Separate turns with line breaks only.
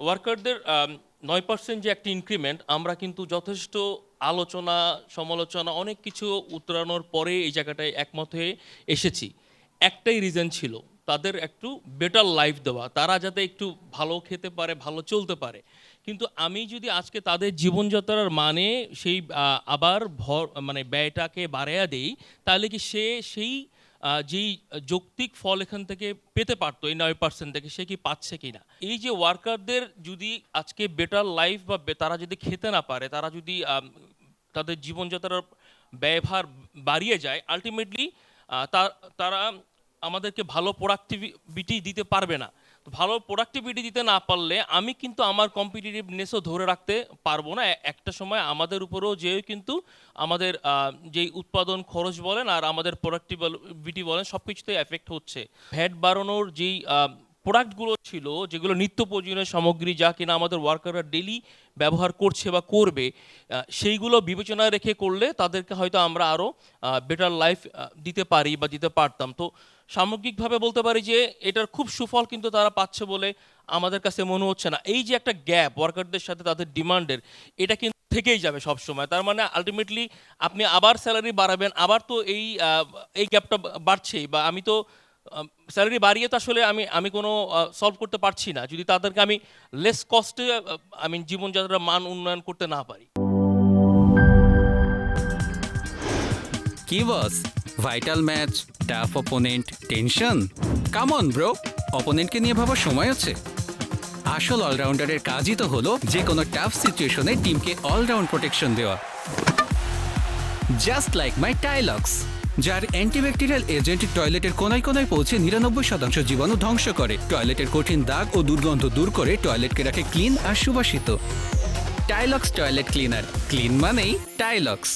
ওয়ার্কারদের ৯% যে একটা ইনক্রিমেন্ট আমরা কিন্তু যথেষ্ট আলোচনা সমালোচনা অনেক কিছু উতরানোর পরে এই জায়গাটায় একমত হয়ে এসেছি। একটাই রিজন ছিল তাদের একটু বেটার লাইফ দেওয়া, তারা যাতে একটু ভালো খেতে পারে, ভালো চলতে পারে। কিন্তু আমি যদি আজকে তাদের জীবনযাত্রার মানে সেই আবার মানে ব্যয়টাকে বাড়াইয়া দেই, তাহলে কি সে সেই যেই যৌক্তিক ফল এখান থেকে পেতে পারতো এই ৯% থেকে, সে কি পাচ্ছে কি না? এই যে ওয়ার্কারদের যদি আজকে বেটার লাইফ বা তারা যদি খেতে না পারে, তারা যদি তাদের জীবনযাত্রার ব্যয়ভার বাড়িয়ে যায়, আলটিমেটলি তারা আমাদেরকে ভালো প্রোডাক্টিভিটি দিতে পারবে না। তো ভালো প্রোডাক্টিভিটি দিতে না পারলে আমি কিন্তু আমার কম্পিটিটিভনেসও ধরে রাখতে পারবো না। একটা সময় আমাদের উপরেও যেয়ে কিন্তু আমাদের যেই উৎপাদন খরচ বলেন আর আমাদের প্রোডাক্টিভিটি বলেন সব কিছুতেই এফেক্ট হচ্ছে। ভ্যাট বাড়ানোর যেই প্রোডাক্টগুলো ছিল, যেগুলো নিত্য প্রয়োজনীয় সামগ্রী যা কিনা আমাদের ওয়ার্কাররা ডেলি ব্যবহার করছে বা করবে, সেইগুলো বিবেচনায় রেখে করলে তাদেরকে হয়তো আমরা আরও বেটার লাইফ দিতে পারি বা দিতে পারতাম। তো সামগ্রিকভাবে বলতে পারি যে এটার খুব সুফল কিন্তু তারা পাচ্ছে বলে আমাদের কাছে মনে হচ্ছে না। এই যে একটা গ্যাপ ওয়ার্কারদের সাথে তাদের ডিমান্ডের, এটা কিন্তু থেকেই যাবে সব সময়। তার মানে আলটিমেটলি আপনি আবার স্যালারি বাড়াবেন, আবার তো এই গ্যাপটা বাড়ছেই। বা আমি তো স্যালারি বাড়িয়ে তো আসলে আমি কোনো সলভ করতে পারছি না যদি তাদেরকে আমি লেস কস্টে আমি জীবনযাত্রার মান উন্নয়ন করতে না পারি।
কি boss, vital match, tough opponent, tension? Come on bro, অপোনেন্টকে নিয়ে ভাবার সময় আছে। আসল অলরাউন্ডারের কাজই তো হলো যে কোনো টাফ সিচুয়েশনে টিমকে অলরাউন্ড প্রোটেকশন দেওয়া। জাস্ট লাইক মাই টাইলক্স, যার অ্যান্টিব্যাকটেরিয়াল এজেন্ট টয়লেটের কোনায় কোনায় পৌঁছে ৯৯% জীবাণু ধ্বংস করে, টয়লেটের কঠিন দাগ ও দুর্গন্ধ দূর করে টয়লেটকে রাখে ক্লিন আর সুবাসিত। টাইলক্স টয়লেট ক্লিনার, ক্লিন মানেই টাইলক্স।